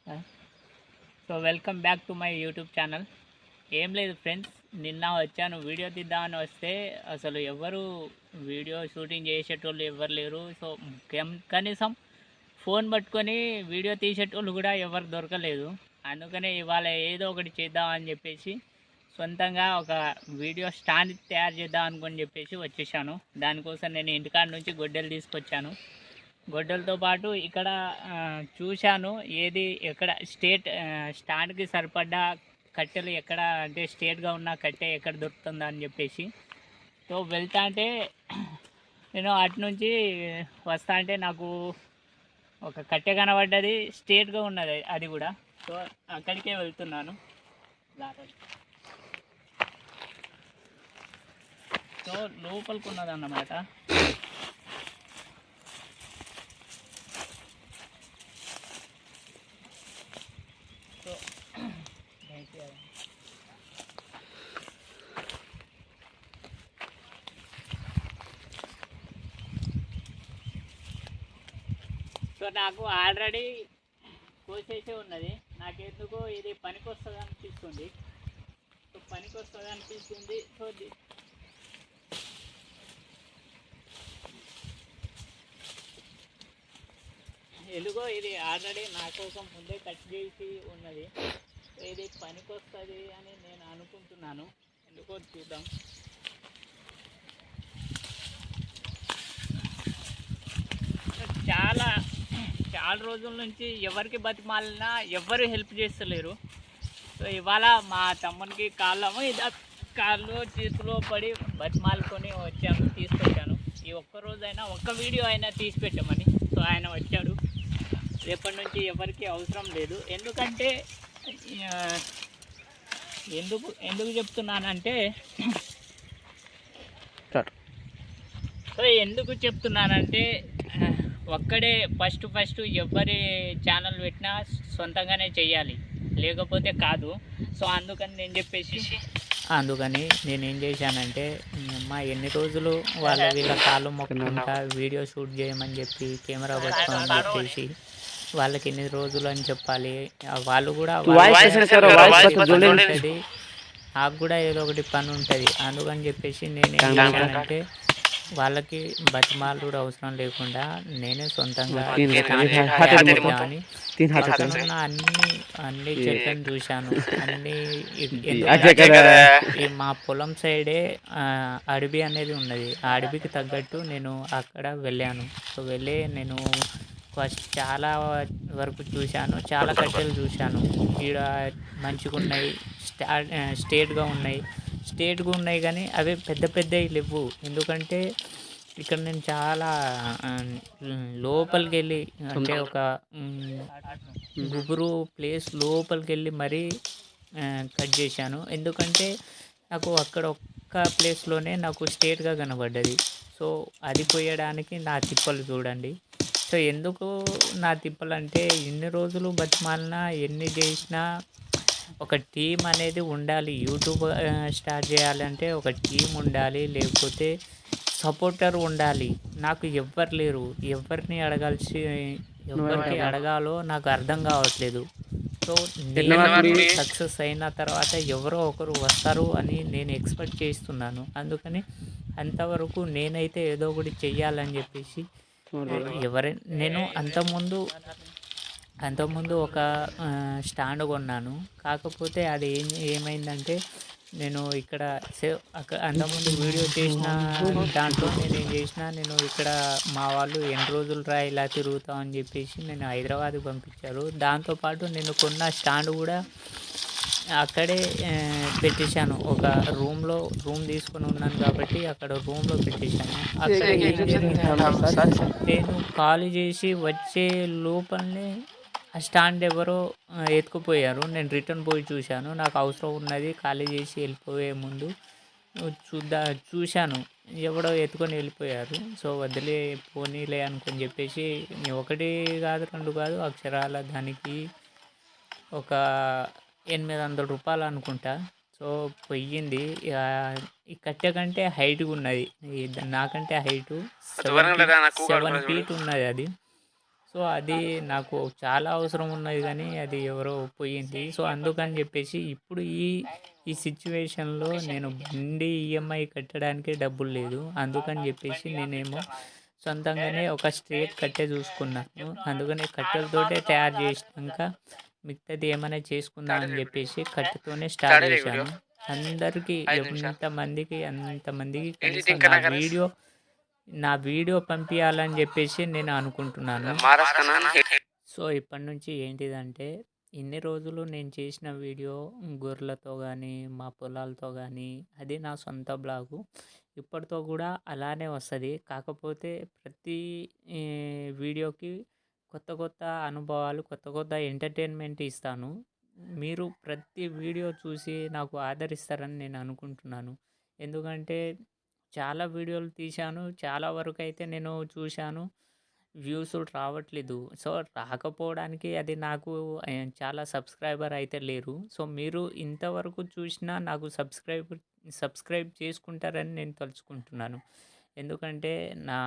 So welcome back to my YouTube channel. ఏం లేదు friends, నిన్న వచ్చాను వీడియో తీద్దామని వస్తే అసలు ఎవరు వీడియో షూటింగ్ చేసేటోళ్ళు ఎవరు లేరు. సో కనీసం ఫోన్ పట్టుకొని వీడియో తీసేటోళ్ళు కూడా ఎవరు దొరకలేదు. అందుకనే ఇవాళ ఏదో ఒకటి చేద్దామని చెప్పేసి సొంతంగా ఒక వీడియో స్టాండ్ తయారు చేద్దాం అనుకొని చెప్పేసి వచ్చేసాను. దానికోసం నేను ఇంటికాడ నుంచి గొడ్డలు తీసుకొచ్చాను. గొడ్డలతో పాటు ఇక్కడ చూశాను ఏది ఎక్కడ స్టాండ్కి సరిపడ్డ కట్టెలు ఎక్కడ అంటే స్ట్రేట్గా ఉన్న కట్టె ఎక్కడ దొరుకుతుందా అని చెప్పేసి. సో వెళ్తా అంటే నేను అటు నుంచి వస్తా అంటే నాకు ఒక కట్టె కనబడ్డది, స్ట్రేట్గా ఉన్నది అది కూడా. సో అక్కడికే వెళ్తున్నాను. సో లోపలికి ఉన్నదన్నమాట. సో సో నాకు ఆల్రెడీ కోసేసే ఉన్నది. నాకెందుకో ఇది పనికొస్తుంది అనిపిస్తుంది. సో ఎలుగో ఇది ఆల్రెడీ నా కోసం ముందే కట్ చేసి ఉన్నది. ఇది పనికొస్తుంది అని నేను అనుకుంటున్నాను. ఎందుకో చూద్దాం. చాలా రోజుల నుంచి ఎవరికి బతిమాలినా ఎవరు హెల్ప్ చేస్తలేరు. సో ఇవాళ మా తమ్మునికి కాళ్ళు చేతిలో పడి బతిమాలుకొని తీసుకొచ్చాను. ఈ ఒక్కరోజైనా ఒక్క వీడియో అయినా తీసి పెట్టమని. సో ఆయన వచ్చాడు. రేపటి నుంచి ఎవరికి అవసరం లేదు. ఎందుకంటే ఎందుకు చెప్తున్నానంటే ఒక్కడే ఫస్ట్ ఎవరి ఛానల్ పెట్టినా సొంతంగానే చెయ్యాలి, లేకపోతే కాదు. సో అందుకని నేనేం చేశానంటే, ఎన్ని రోజులు వీళ్ళ కాళ్ళు మొక్కుకుంటా వీడియో షూట్ చేయమని చెప్పి కెమెరా పట్టుకోమని చెప్పేసి వాళ్ళకి ఎన్ని రోజులు అని చెప్పాలి. వాళ్ళు కూడా నాకు కూడా ఏదో ఒకటి పని ఉంటుంది. అందుకని చెప్పేసి నేనేం చేశానంటే వాళ్ళకి బతిమాలు కూడా అవసరం లేకుండా నేనే సొంతంగా అన్ని చెట్లను చూశాను. మా పొలం సైడే అడవి అనేది ఉన్నది. ఆ అడవికి తగ్గట్టు నేను అక్కడ వెళ్ళాను. సో నేను ఫస్ట్ చాలా వరకు చూశాను, చాలా కట్టెలు చూశాను. ఈడ మంచిగా ఉన్నాయి, స్ట్రేట్గా ఉన్నాయి కానీ అవి పెద్దవి లేవు. ఎందుకంటే ఇక్కడ నేను చాలా లోపలికి వెళ్ళి, అంటే ఒక గుబురు ప్లేస్ లోపలికి వెళ్ళి మరీ కట్ చేశాను. ఎందుకంటే నాకు అక్కడ ఒక్క ప్లేస్లోనే నాకు స్ట్రేట్గా కనబడ్డది. సో అది పోయడానికి నా తిప్పలు చూడండి. సో ఎందుకు నా తిప్పలు అంటే, ఎన్ని రోజులు బతిమాలినా ఎన్ని చేసినా ఒక టీం అనేది ఉండాలి. యూట్యూబ్ స్టార్ట్ చేయాలంటే ఒక టీం ఉండాలి, లేకపోతే సపోర్టర్ ఉండాలి. నాకు ఎవ్వరు లేరు. ఎవరికి అడగాలో నాకు అర్థం కావట్లేదు. సో నేను సక్సెస్ అయిన తర్వాత ఎవరో ఒకరు వస్తారు అని నేను ఎక్స్పెక్ట్ చేస్తున్నాను. అందుకని అంతవరకు నేనైతే ఏదో ఒకటి చెయ్యాలని చెప్పేసి నేను అంతకుముందు ఒక స్టాండ్ కొన్నాను. కాకపోతే అది ఏమైందంటే, నేను ఇక్కడ అంతకుముందు వీడియో చేసిన దాంట్లో నేను ఇక్కడ మా వాళ్ళు ఎన్ని రోజులు ఇలా తిరుగుతాం అని చెప్పేసి నేను హైదరాబాద్కి పంపించారు. దాంతోపాటు నేను కొన్న స్టాండ్ కూడా అక్కడే పెట్టేశాను. ఒక రూమ్ తీసుకొని ఉన్నాను కాబట్టి అక్కడ రూమ్లో పెట్టేశాను. అక్కడ నేను ఖాళీ చేసి వచ్చే లోపలనే ఆ స్టాండ్ ఎవరో ఎత్తుకుపోయారు. నేను రిటర్న్ పోయి చూశాను. నాకు అవసరం ఉన్నది, ఖాళీ చేసి వెళ్ళిపోయే ముందు చూశాను, ఎవడో ఎత్తుకొని వెళ్ళిపోయారు. సో వదిలే పోనీలే అనుకొని చెప్పేసి 1 కాదు 2 కాదు అక్షరాల దానికి ఒక 800 రూపాయలు అనుకుంటా. సో పోయింది. ఈ కట్టె కంటే హైట్గా ఉన్నది, నాకంటే హైటు 7 feet ఉన్నది అది. సో, అది నాకు చాలా అవసరం ఉన్నది గానీ, అది ఎవరో పోయింది. సో, అందుకని జెప్పేసి ఇప్పుడు ఈ సిట్యుయేషన్‌లో నేను బండి ఈఎంఐ కట్టడానికే డబ్బులు లేదు. అందుకని జెప్పేసి నేనేమో సొంతంగానే ఒక స్ట్రెయిట్ కట్టె జూసుకున్నాను. అందుకని కట్టెలతోటే తయారు జేసినంక మిగతాది ఏమైనా చేసుకుందాం అని జెప్పేసి కట్టెతోనే స్టార్ట్ జేశాను. అందరికీ అంతమందికి కనీసం నా వీడియో పంపియాలని జెప్పేసి నేను అనుకుంటున్నాను. సో, ఇప్పటినుంచి ఏంటిదంటే, ఇన్ని రోజులు నేను చేసిన వీడియో గొర్రెలతో గానీ, మా పొలాలతో గానీ, అది నా సొంత బ్లాగు. ఇప్పటితో గూడా అలానే వస్తది. కాకపోతే ప్రతి వీడియోకి కొత్త కొత్త అనుభవాలు, కొత్త కొత్త ఎంటర్‌టైన్‌మెంట్ ఇస్తాను. మీరు ప్రతి వీడియో చూసి నాకు ఆదరిస్తారని నేను అనుకుంటున్నాను. ఎందుకంటే, చాలా వీడియోలు తీశాను. చాలా వరకైతే నేను చూశాను. వ్యూస్ రావట్లేదు. సో, రాకపోవడానికి అది నాకు చాలా సబ్‌స్క్రైబర్ అయితే లేరు. సో, మీరు ఇంతవరకు చూషినా నాకు సబ్‌స్క్రైబ్ చేసుకుంటారని నేను తలుచుకుంటున్నాను. ఎందుకంటే, నా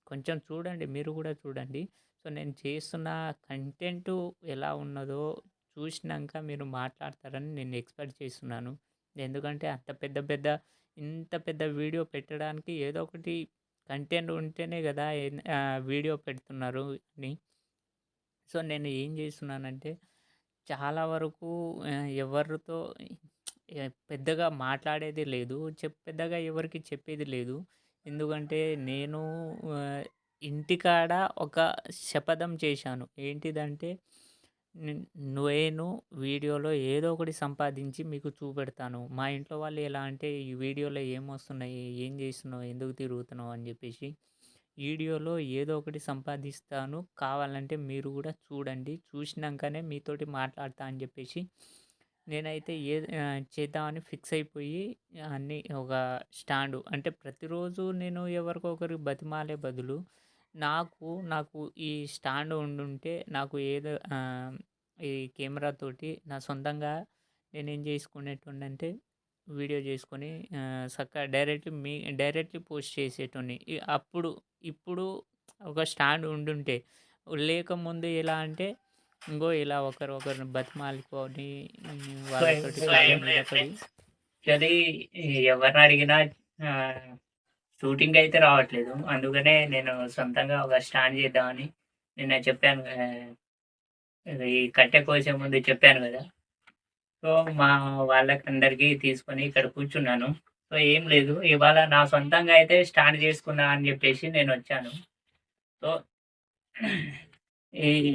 కొంచెం చూడండి, మీరు గూడా చూడండి. సో, నేను చేస్తున్న కంటెంటు ఎలా ఉన్నదో చూషినంక మీరు మాట్లాడతారని నేను ఎక్స్‌పెక్ట్ చేస్తున్నాను. ఎందుకంటే, ఇంత పెద్ద వీడియో పెట్టడానికి ఏదో ఒకటి కంటెంట్ ఉంటేనే గదా! వీడియో పెడుతున్నారు అని. సో, నేను ఏం జేస్తున్నానంటే, చాలా వరకు ఎవరితో పెద్దగా మాట్లాడేది లేదు. పెద్దగా ఎవరికీ చెప్పేది లేదు. ఎందుకంటే, నేను ఆహ్, ఇంటికాడ ఒక శపథం చేశాను. ఏంటిదంటే, నేను నేను వీడియోలో ఏదో ఒకటి సంపాదించి మీకు చూపెడతాను. మా ఇంట్లో వాళ్ళు ఎలా అంటే, "ఈ వీడియోలో ఏమొస్తున్నాయి? ఏం జేస్తున్నావు? ఎందుకు తిరుగుతున్నావు?" అని జెప్పేసి. వీడియోలో ఏదో ఒకటి సంపాదిస్తాను. కావాలంటే మీరు గూడా చూడండి. చూషినంకనే మీతోటి మాట్లాడతా అని జెప్పేసి నేనైతే చేద్దామని ఫిక్స్ అయిపోయి అన్నీ ఒక స్టాండు అంటే ప్రతిరోజు నేను ఎవరికో ఒకరికి బతిమాలే బదులు నాకు ఈ స్టాండ్ ఉండుంటే నాకు ఈ కెమెరా తోటి నా సొంతంగా నేనేం జేసుకునేటోడినంటే వీడియో జేసుకొని సక్కగా డైరెక్ట్‌లీ పోస్ట్ చేసేటోడిని. ఇప్పుడు ఒక స్టాండ్ ఉండుంటే, లేకముందు ఎలా అంటే, ఇంగో ఇలా ఒకరిని బతిమాలుకొని వాళ్ళతోటి కాళ్ళ మీద పడి యాక్చువల్లీ ఎవరినడిగినా షూటింగ్ అయితే రావట్లేదు. అందుకనే నేను సొంతంగా ఒక స్టాండ్ చేద్దామని నిన్న చెప్పాను. ఈ కట్టె కోసే ముందు చెప్పాను గదా! సో, మా వాళ్ళకందరికీ తీసుకొని ఇక్కడ కూర్చున్నాను. సో, ఏం లేదు. ఇవాళ నా సొంతంగా అయితే స్టార్ట్ చేసుకున్నా అని జెప్పేసి నేనొచ్చాను. సో,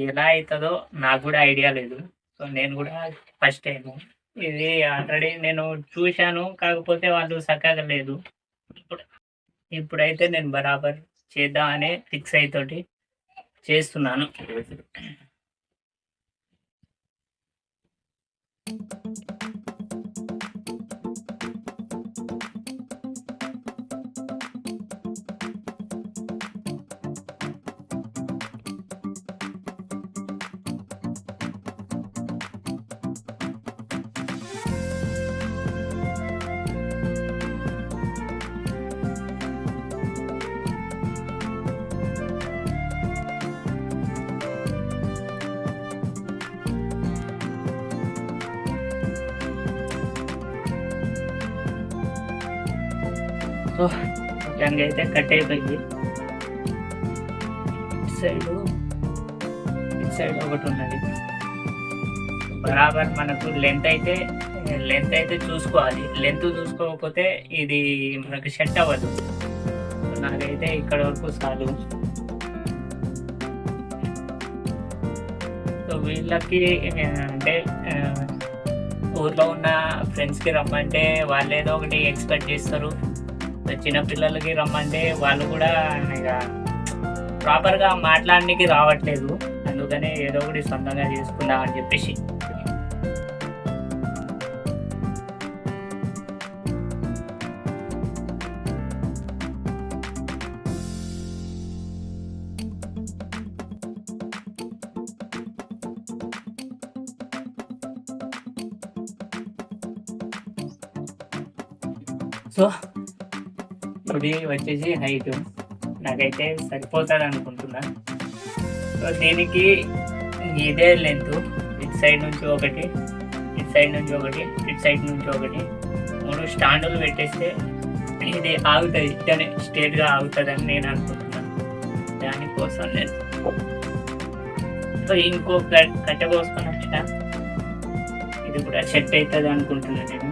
ఎలా అయితదో నాకు గూడా ఐడియా లేదు. సో, నేను గూడా ఫస్ట్ టైము. ఇది ఆల్రెడీ నేను చూశాను. కాకపోతే వాళ్ళు సక్కగా లేదు. ఇప్పుడు ఇప్పుడైతే నేను బరాబర్ చేద్దామని ఫిక్స్ అయితోటి చేస్తున్నాను. సో, మొత్తానికి అయితే కట్ అయిపోయింది. ఇటు సైడ్ ఒకటున్నది. బరాబర్ మనకు లెంత్ అయితే చూసుకోవాలి. లెంత్ చూసుకోకపోతే ఇది మనకు సెట్ అవ్వదు. నాకైతే ఇక్కడ వరకు చాలు. సో, వీళ్ళకి అంటే ఊర్లో ఉన్న ఫ్రెండ్స్‌కి రమ్మంటే వాళ్ళేదో ఒకటి ఎక్స్‌పెక్ట్ చేస్తారు. చిన్న పిల్లలకి రమ్మంటే వాళ్ళు కూడా ఇక ప్రాపర్‌గా మాట్లాడనీకి రావట్లేదు. అందుకనే ఏదో ఒకటి సొంతంగా చేసుకుందాం అని చెప్పేసి. సో, ఇది వచ్చేసి హైటు. నాకైతే సరిపోతదనుకుంటున్నా. సో దీనికి ఇదే లెంత్, ఇటు సైడ్ నుంచి ఒకటి, ఇటు సైడ్ నుంచి ఒకటి, ఇటు సైడ్ నుంచి ఒకటి, 3 స్టాండులు పెట్టేస్తే ఇది ఆగుతుంది, ఇట్లనే స్ట్రేట్గా ఆగుతుందని నేను అనుకుంటున్నాను. దానికోసం నేను ఇంకో కట్టె కోసుకొని వచ్చిన, ఇది కూడా సెట్ అవుతుంది అనుకుంటున్నాను నేను.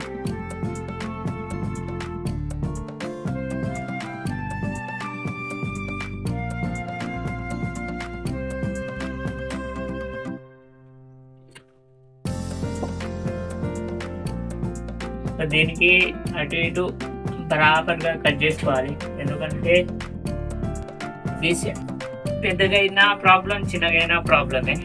దీనికి అటు ఇటు బరాబర్గా కట్ చేసుకోవాలి, ఎందుకంటే పెద్దగా అయినా ప్రాబ్లం, చిన్నగా అయినా ప్రాబ్లమే.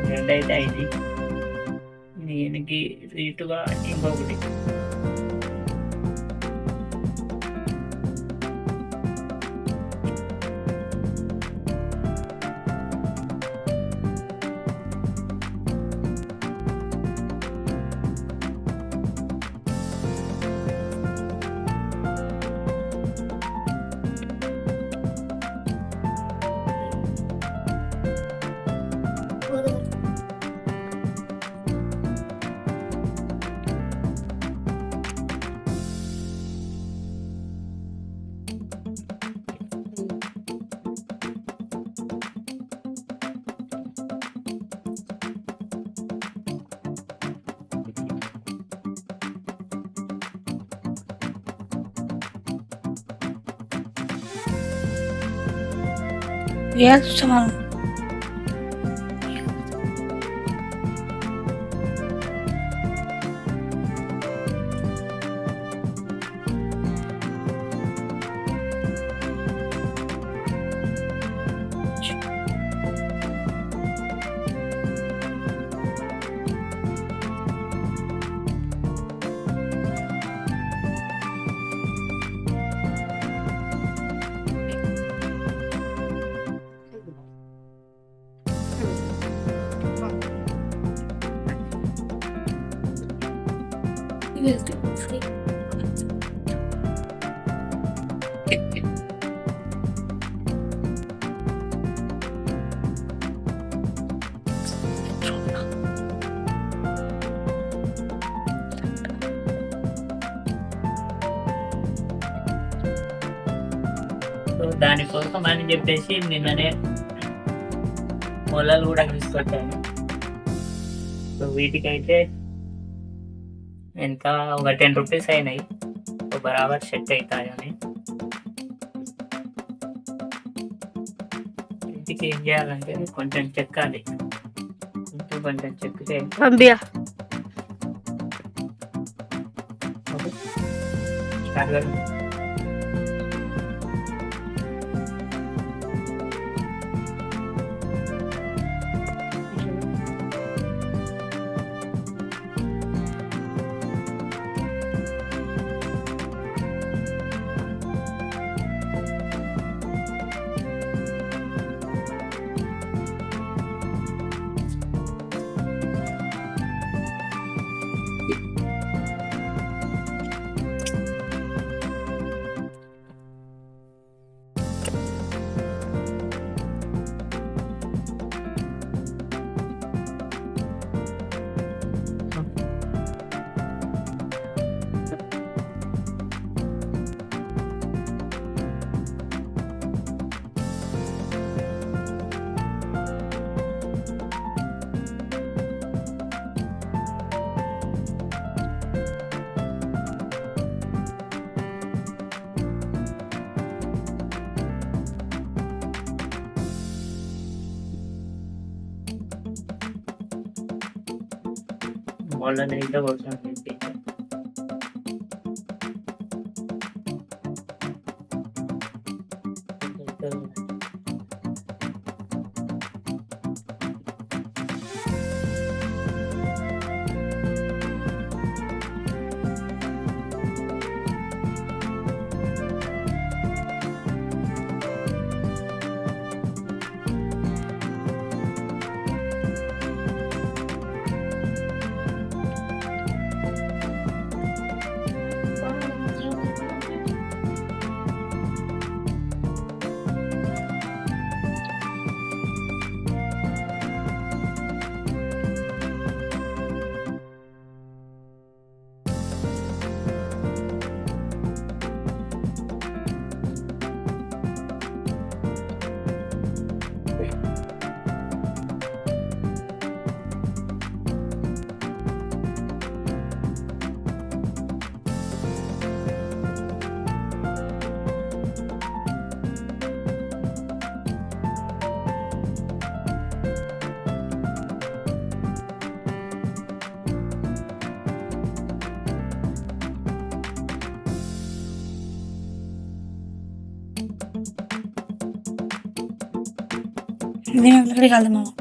రెండైతే అయింది, దీనికి ఇటుగా ఇంకొకటి. Wielce సో దానికోసం అని చెప్పేసి నిన్ననే మొలలు కూడా తీసుకొచ్చాను. సో వీటికైతే ఎంత ఒక 10 రూపీస్ అయినాయి. సో బరాబర్ సెట్ అవుతాయని ఇంటికి ఏం చేయాలంటే కొంచెం చెక్కాలి, కొంచెం చెక్కితే స్టార్ట్ కదా. వాళ్ళని అయితే కొడతాను చెప్పి. దీని లकड़ी डाल दे मामा।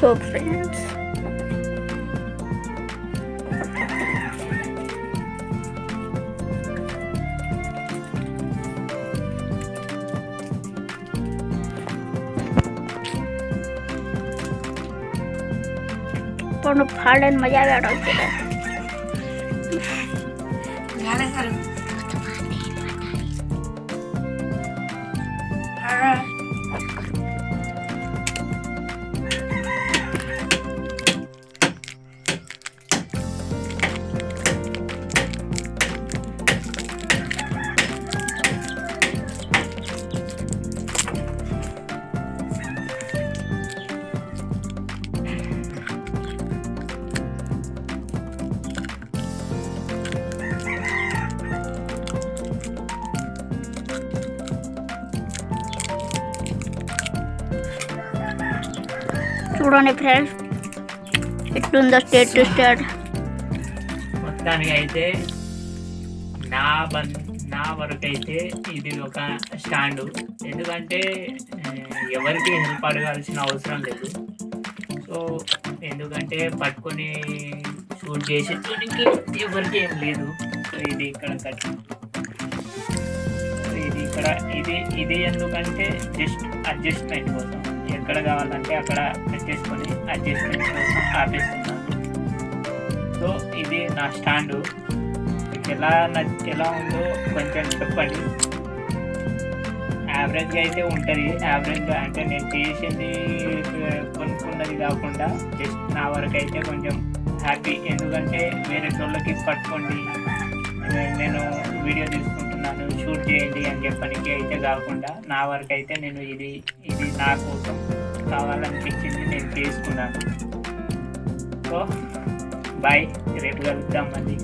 So friends, પણ ફાડે મજા આવે છે. చూడండి ఫ్రెండ్స్ ఎట్లుందో స్టేట్ టు స్టేట్. మొత్తానికి అయితే నా వరకు అయితే ఇది ఒక స్టాండు. ఎందుకంటే ఎవరికి హెల్ప్ అడగాల్సిన అవసరం లేదు. సో ఎందుకంటే పట్టుకొని షూట్ చేసేదానికి ఎవరికి ఏం లేదు. సో ఇది ఇక్కడ కట్, ఇది ఇక్కడ ఇది ఎందుకంటే జస్ట్ అడ్జస్ట్మెంట్ కోసం, ఎక్కడ కావాలంటే అక్కడ పెట్టేసుకొని అడ్జస్ట్మెంట్ కోసం ఆపేస్తున్నాను. సో ఇది నా స్టాండు. ఎలా ఉందో కొంచెం చెప్పండి. యావరేజ్గా అయితే ఉంటుంది. యావరేజ్గా అంటే నేను చేసింది కొనుక్కున్నది కాకుండా జస్ట్ నా వరకు అయితే కొంచెం హ్యాపీ. ఎందుకంటే వేరే వాళ్ళకి పట్టుకోండి, నేను వీడియో తీసుకుంటున్నాను షూట్ చేయండి అని చెప్పడానికి అయితే కాకుండా నా వరకు అయితే నేను ఇది నా కోసం కావాలనిపించింది నేను చేసుకున్నాను. సో బాయ్, రేపు కలుద్దాం మళ్ళీ.